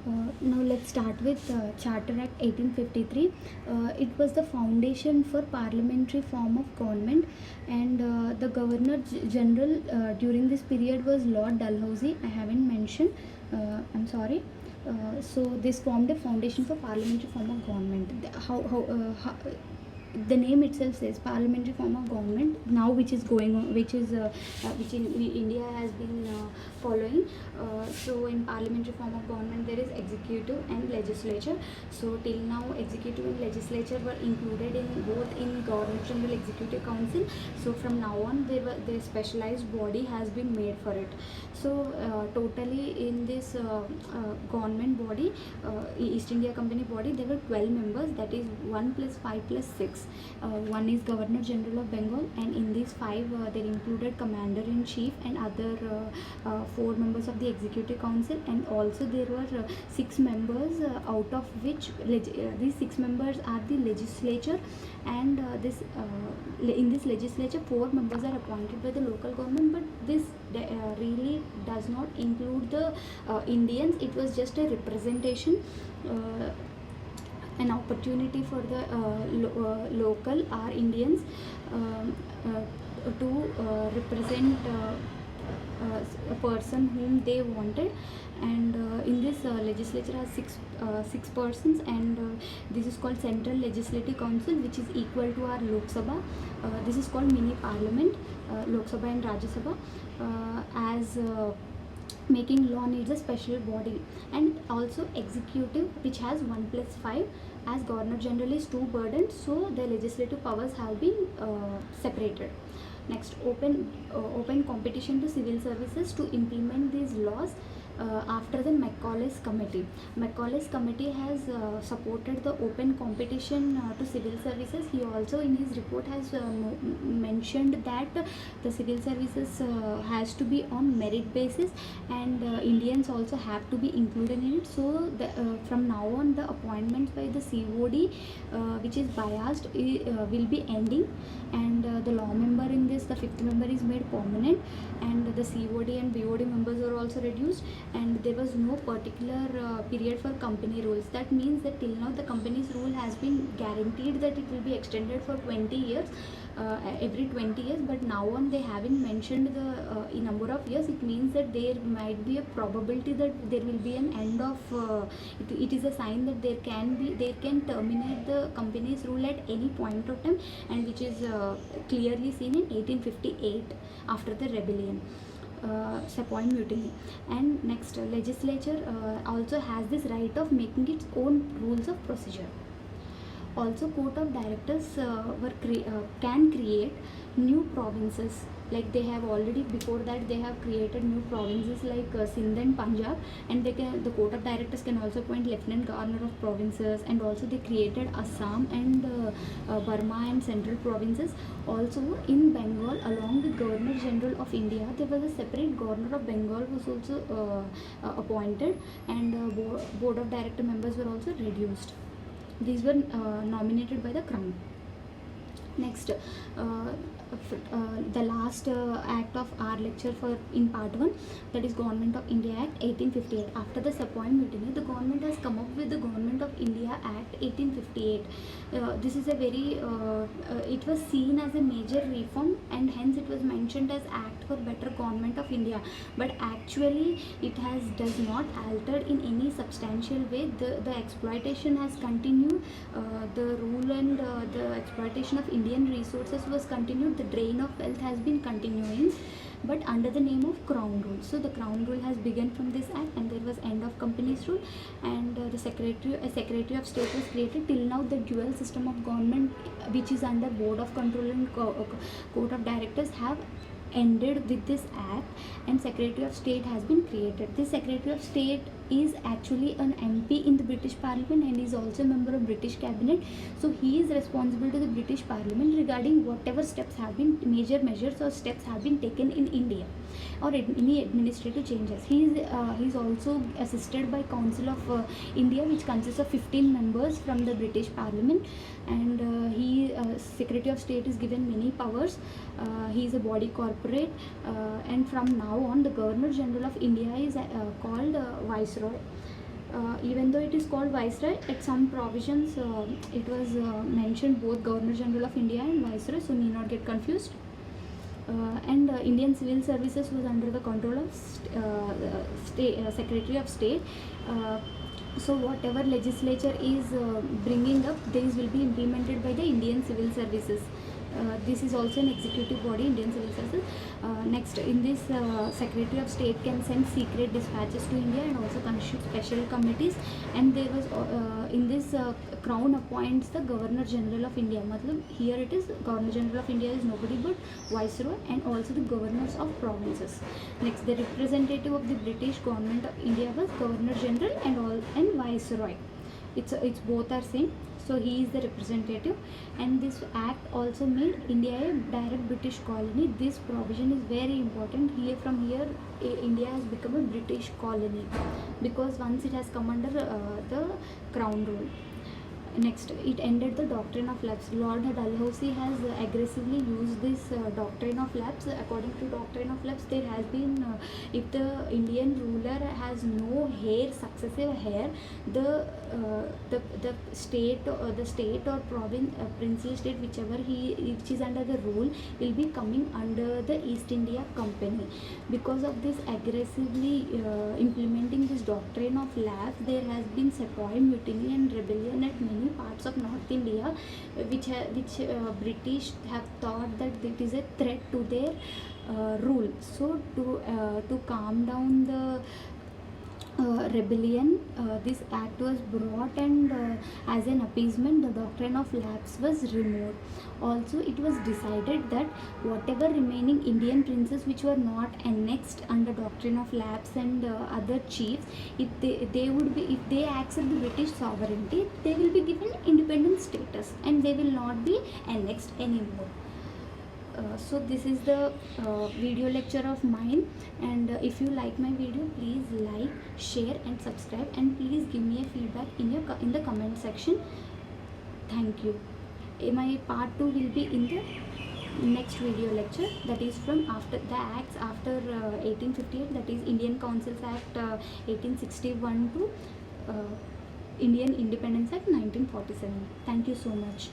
Now let's start with Charter Act 1853. It was the foundation for parliamentary form of government, and the Governor General during this period was Lord Dalhousie. I haven't mentioned. I'm sorry. So this formed a foundation for parliamentary form of government. How the name itself says parliamentary form of government now, which is going on, which in India has been following. So in parliamentary form of government there is executive and legislature. So till now executive and legislature were included in both in Governor General Executive Council. So from now on their specialized body has been made for it. So totally in this government body, East India Company body, there were 12 members, that is 1 plus 5 plus 6. One is Governor General of Bengal, and in these 5 they included Commander in Chief and other 4 members of the Executive Council, and also there were 6 members, out of which these 6 members are the legislature, and in this legislature 4 members are appointed by the local government, but this really does not include the Indians. It was just a representation, an opportunity for the local or Indians to represent a person whom they wanted. And in this legislature has six persons, and this is called Central Legislative Council, which is equal to our Lok Sabha. This is called mini parliament. Lok Sabha and Rajya Sabha, as making law needs a special body. And also executive, which has 1 plus 5, as Governor General is too burdened, so the legislative powers have been separated. Next, open competition to civil services to implement these laws. After the Macaulay's committee. Macaulay's committee has supported the open competition to civil services. He also in his report has mentioned that the civil services has to be on merit basis, and Indians also have to be included in it. So from now on the appointments by the COD, which is biased, will be ending, and the law member in this, the 5th member, is made permanent, and the COD and BOD members are also reduced, and there was no particular period for company rules. That means that till now the company's rule has been guaranteed that it will be extended for 20 years, every 20 years, but now on they haven't mentioned the number of years. It means that there might be a probability that there will be an end of it is a sign that they can terminate the company's rule at any point of time, and which is clearly seen in 1858 after the rebellion. Sepoy mutiny. And next, legislature also has this right of making its own rules of procedure. Also, court of directors can create new provinces, like they have already before that they have created new provinces like Sindh and Punjab, and the court of directors can also appoint lieutenant governor of provinces, and also they created Assam and Burma and central provinces. Also in Bengal, along with Governor General of India, there was a separate governor of Bengal was also appointed, and board of director members were also reduced. These were nominated by the crown. Next, the last act of our lecture in part 1, that is Government of India Act 1858. After the Sepoy mutiny, the government has come up with the Government of India Act 1858. This is a very it was seen as a major reform, and hence it was mentioned as Act for Better Government of India, but actually it does not alter in any substantial way. The exploitation has continued, the rule and the exploitation of Indian resources was continued, the drain of wealth has been continuing, but under the name of crown rule. So the crown rule has begun from this act, and there was end of company's rule, and a secretary of state was created. Till now the dual system of government, which is under board of control and court of directors, have ended with this act, and secretary of state has been created. This secretary of state is actually an MP in the British Parliament, and is also a member of British cabinet. So he is responsible to the British Parliament regarding whatever steps have been, major measures or steps have been taken in India, or any administrative changes. He is also assisted by Council of India, which consists of 15 members from the British Parliament, and Secretary of State is given many powers. He is a body corporate, and from now on the Governor General of India is called Viceroy. Even though it is called Viceroy, at some provisions it was mentioned both Governor General of India and Viceroy, so need not get confused. And Indian Civil Services was under the control of Secretary of State. So whatever legislature is bringing up, these will be implemented by the Indian Civil Services. This is also an executive body, Indian Civil Services. Next, in this, Secretary of State can send secret dispatches to India and also constitute special committees. And there was in this, Crown appoints the Governor General of India. Matlab, here it is Governor General of India is nobody but Viceroy and also the governors of provinces. Next, the representative of the British government of India was Governor General and Viceroy. It's both are same. So he is the representative, and this act also made India a direct British colony. This provision is very important. From here, India has become a British colony because once it has come under the crown rule. Next, it ended the doctrine of lapse. Lord Dalhousie has aggressively used this doctrine of lapse. According to doctrine of lapse, there has been, if the Indian ruler has no heir, successive heir, the state or province, princely state, which is under the rule, will be coming under the East India Company. Because of this aggressively implementing this doctrine of lapse, there has been sepoy mutiny and rebellion at many parts of North India, which British have thought that it is a threat to their rule. So to calm down the rebellion, this act was brought, and as an appeasement, the doctrine of lapse was removed. Also, it was decided that whatever remaining Indian princes which were not annexed under doctrine of lapse and other chiefs, if they accept the British sovereignty, they will be given independent status and they will not be annexed anymore. So this is the video lecture of mine, and if you like my video, please like, share and subscribe, and please give me a feedback in the comment section. Thank you. My part 2 will be in the next video lecture, that is from after the acts after 1858, that is Indian Councils Act 1861 to Indian Independence Act 1947. Thank you so much.